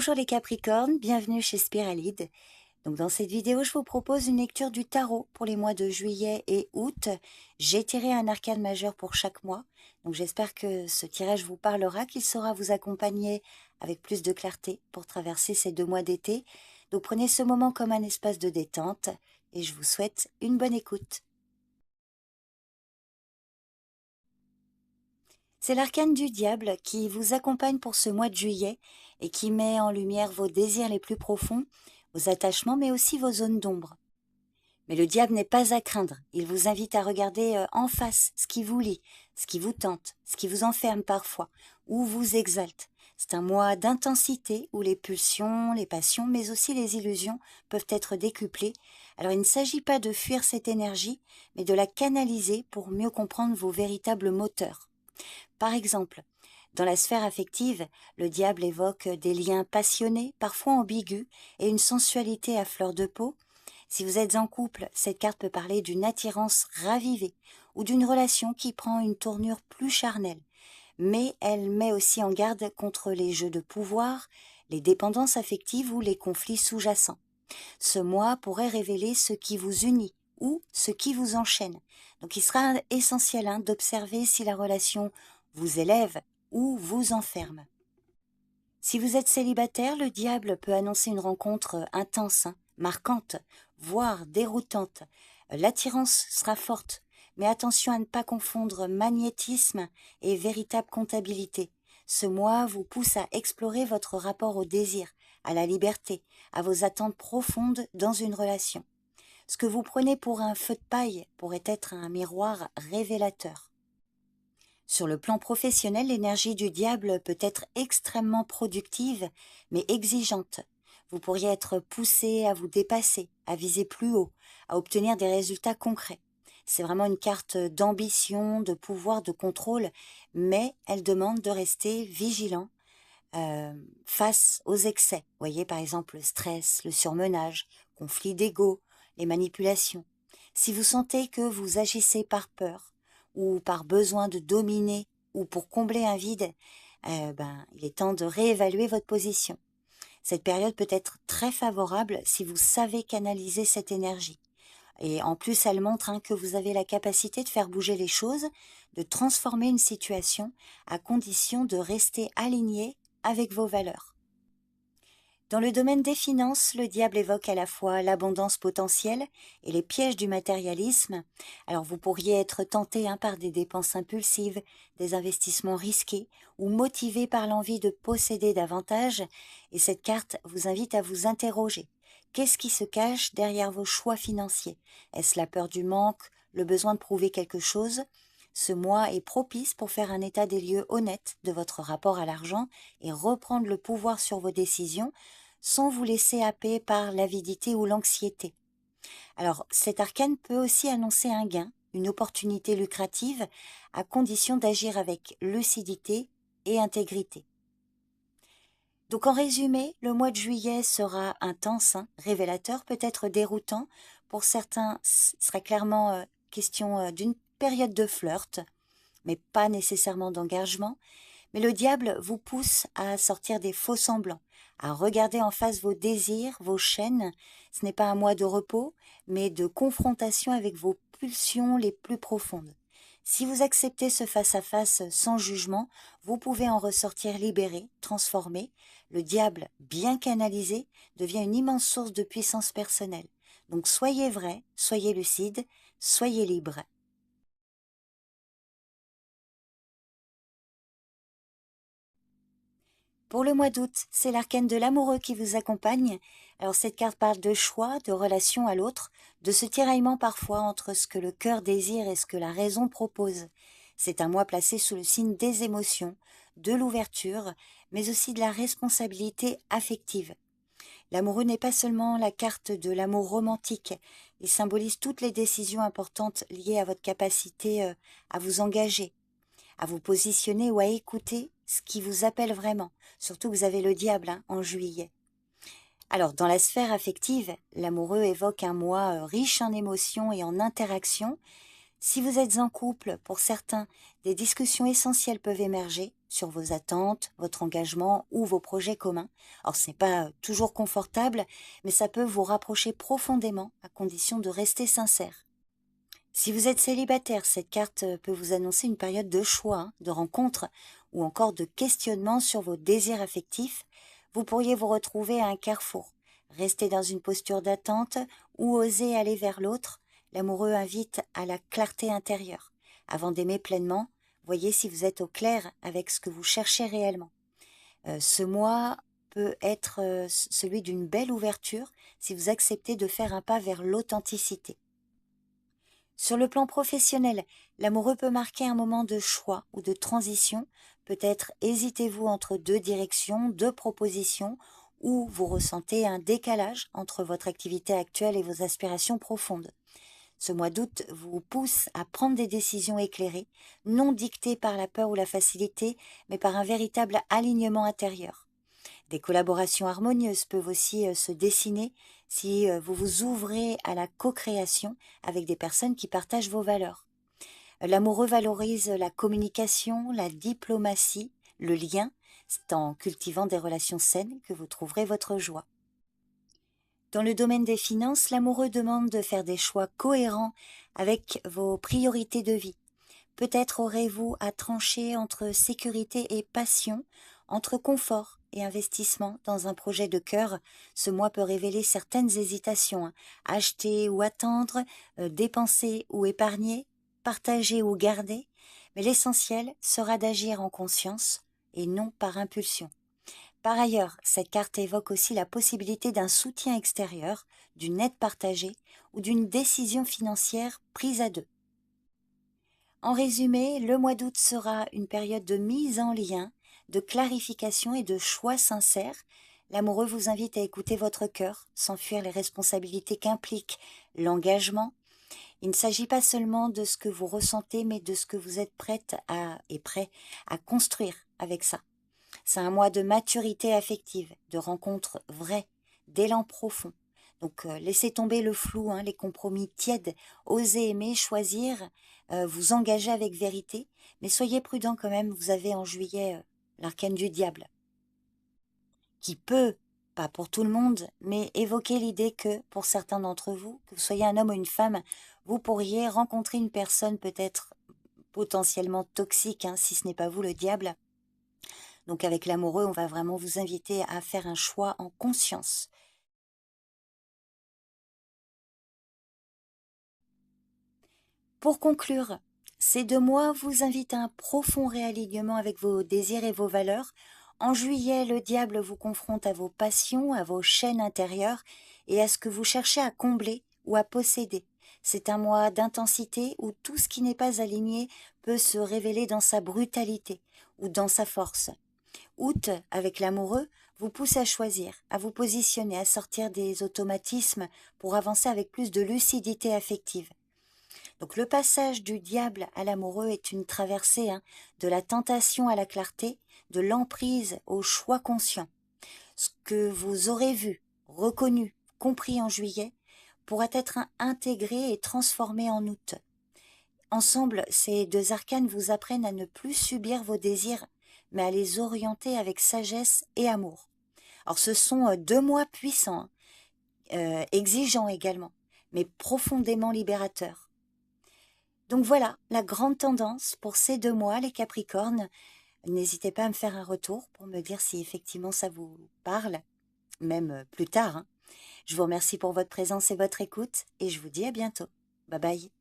Bonjour les Capricornes, bienvenue chez Spiralide. Donc dans cette vidéo, je vous propose une lecture du tarot pour les mois de juillet et août. J'ai tiré un arcane majeur pour chaque mois. Donc j'espère que ce tirage vous parlera, qu'il saura vous accompagner avec plus de clarté pour traverser ces 2 mois d'été. Donc prenez ce moment comme un espace de détente et je vous souhaite une bonne écoute. C'est l'arcane du diable qui vous accompagne pour ce mois de juillet et qui met en lumière vos désirs les plus profonds, vos attachements, mais aussi vos zones d'ombre. Mais le diable n'est pas à craindre. Il vous invite à regarder en face ce qui vous lie, ce qui vous tente, ce qui vous enferme parfois, ou vous exalte. C'est un mois d'intensité où les pulsions, les passions, mais aussi les illusions peuvent être décuplées. Alors il ne s'agit pas de fuir cette énergie, mais de la canaliser pour mieux comprendre vos véritables moteurs. Par exemple, dans la sphère affective, le diable évoque des liens passionnés, parfois ambigus, et une sensualité à fleur de peau. Si vous êtes en couple, cette carte peut parler d'une attirance ravivée ou d'une relation qui prend une tournure plus charnelle. Mais elle met aussi en garde contre les jeux de pouvoir, les dépendances affectives ou les conflits sous-jacents. Ce mois pourrait révéler ce qui vous unit ou ce qui vous enchaîne. Donc il sera essentiel d'observer si la relation vous élève ou vous enferme. Si vous êtes célibataire, le diable peut annoncer une rencontre intense, marquante, voire déroutante. L'attirance sera forte, mais attention à ne pas confondre magnétisme et véritable comptabilité. Ce mois vous pousse à explorer votre rapport au désir, à la liberté, à vos attentes profondes dans une relation. Ce que vous prenez pour un feu de paille pourrait être un miroir révélateur. Sur le plan professionnel, l'énergie du diable peut être extrêmement productive, mais exigeante. Vous pourriez être poussé à vous dépasser, à viser plus haut, à obtenir des résultats concrets. C'est vraiment une carte d'ambition, de pouvoir, de contrôle, mais elle demande de rester vigilant face aux excès. Vous voyez par exemple le stress, le surmenage, conflit d'ego, les manipulations. Si vous sentez que vous agissez par peur ou par besoin de dominer ou pour combler un vide, il est temps de réévaluer votre position. Cette période peut être très favorable si vous savez canaliser cette énergie. Et en plus, elle montre que vous avez la capacité de faire bouger les choses, de transformer une situation à condition de rester aligné avec vos valeurs. Dans le domaine des finances, le diable évoque à la fois l'abondance potentielle et les pièges du matérialisme. Alors vous pourriez être tenté par des dépenses impulsives, des investissements risqués ou motivé par l'envie de posséder davantage. Et cette carte vous invite à vous interroger. Qu'est-ce qui se cache derrière vos choix financiers? Est-ce la peur du manque, le besoin de prouver quelque chose? Ce mois est propice pour faire un état des lieux honnête de votre rapport à l'argent et reprendre le pouvoir sur vos décisions sans vous laisser happer par l'avidité ou l'anxiété. Alors, cet arcane peut aussi annoncer un gain, une opportunité lucrative, à condition d'agir avec lucidité et intégrité. Donc en résumé, le mois de juillet sera intense, révélateur, peut-être déroutant. Pour certains, ce sera clairement question d'une période de flirt, mais pas nécessairement d'engagement. Mais le diable vous pousse à sortir des faux semblants, à regarder en face vos désirs, vos chaînes. Ce n'est pas un mois de repos, mais de confrontation avec vos pulsions les plus profondes. Si vous acceptez ce face-à-face sans jugement, vous pouvez en ressortir libéré, transformé. Le diable, bien canalisé, devient une immense source de puissance personnelle. Donc soyez vrai, soyez lucide, soyez libre. Pour le mois d'août, c'est l'arcane de l'amoureux qui vous accompagne. Alors cette carte parle de choix, de relation à l'autre, de ce tiraillement parfois entre ce que le cœur désire et ce que la raison propose. C'est un mois placé sous le signe des émotions, de l'ouverture, mais aussi de la responsabilité affective. L'amoureux n'est pas seulement la carte de l'amour romantique, il symbolise toutes les décisions importantes liées à votre capacité à vous engager, à vous positionner ou à écouter ce qui vous appelle vraiment. Surtout que vous avez le diable en juillet. Alors, dans la sphère affective, l'amoureux évoque un mois riche en émotions et en interactions. Si vous êtes en couple, pour certains, des discussions essentielles peuvent émerger sur vos attentes, votre engagement ou vos projets communs. Alors ce n'est pas toujours confortable, mais ça peut vous rapprocher profondément à condition de rester sincère. Si vous êtes célibataire, cette carte peut vous annoncer une période de choix, de rencontres ou encore de questionnement sur vos désirs affectifs. Vous pourriez vous retrouver à un carrefour, rester dans une posture d'attente ou oser aller vers l'autre. L'amoureux invite à la clarté intérieure. Avant d'aimer pleinement, voyez si vous êtes au clair avec ce que vous cherchez réellement. Ce mois peut être celui d'une belle ouverture si vous acceptez de faire un pas vers l'authenticité. Sur le plan professionnel, l'amoureux peut marquer un moment de choix ou de transition. Peut-être hésitez-vous entre deux directions, deux propositions, ou vous ressentez un décalage entre votre activité actuelle et vos aspirations profondes. Ce mois d'août vous pousse à prendre des décisions éclairées, non dictées par la peur ou la facilité, mais par un véritable alignement intérieur. Des collaborations harmonieuses peuvent aussi se dessiner si vous vous ouvrez à la co-création avec des personnes qui partagent vos valeurs. L'amoureux valorise la communication, la diplomatie, le lien. C'est en cultivant des relations saines que vous trouverez votre joie. Dans le domaine des finances, l'amoureux demande de faire des choix cohérents avec vos priorités de vie. Peut-être aurez-vous à trancher entre sécurité et passion, entre confort et investissement dans un projet de cœur. Ce mois peut révéler certaines hésitations. Acheter ou attendre, dépenser ou épargner, partager ou garder. Mais l'essentiel sera d'agir en conscience et non par impulsion. Par ailleurs, cette carte évoque aussi la possibilité d'un soutien extérieur, d'une aide partagée ou d'une décision financière prise à deux. En résumé, le mois d'août sera une période de mise en lien, de clarification et de choix sincères. L'amoureux vous invite à écouter votre cœur, sans fuir les responsabilités qu'implique l'engagement. Il ne s'agit pas seulement de ce que vous ressentez, mais de ce que vous êtes prête et prêt à construire avec ça. C'est un mois de maturité affective, de rencontres vraies, d'élan profond. Donc laissez tomber le flou, les compromis tièdes, osez aimer, choisir, vous engager avec vérité, mais soyez prudents quand même, vous avez en juillet l'arcane du diable, qui peut, pas pour tout le monde, mais évoquer l'idée que pour certains d'entre vous, que vous soyez un homme ou une femme, vous pourriez rencontrer une personne peut-être potentiellement toxique, si ce n'est pas vous le diable. Donc avec l'amoureux, on va vraiment vous inviter à faire un choix en conscience. Pour conclure, ces 2 mois vous invitent à un profond réalignement avec vos désirs et vos valeurs. En juillet, le diable vous confronte à vos passions, à vos chaînes intérieures et à ce que vous cherchez à combler ou à posséder. C'est un mois d'intensité où tout ce qui n'est pas aligné peut se révéler dans sa brutalité ou dans sa force. Août, avec l'amoureux, vous pousse à choisir, à vous positionner, à sortir des automatismes pour avancer avec plus de lucidité affective. Donc le passage du diable à l'amoureux est une traversée de la tentation à la clarté, de l'emprise au choix conscient. Ce que vous aurez vu, reconnu, compris en juillet pourra être intégré et transformé en août. Ensemble, ces 2 arcanes vous apprennent à ne plus subir vos désirs, mais à les orienter avec sagesse et amour. Alors ce sont 2 mois puissants, exigeants également, mais profondément libérateurs. Donc voilà, la grande tendance pour ces 2 mois, les Capricornes. N'hésitez pas à me faire un retour pour me dire si effectivement ça vous parle, même plus tard. Je vous remercie pour votre présence et votre écoute, et je vous dis à bientôt. Bye bye.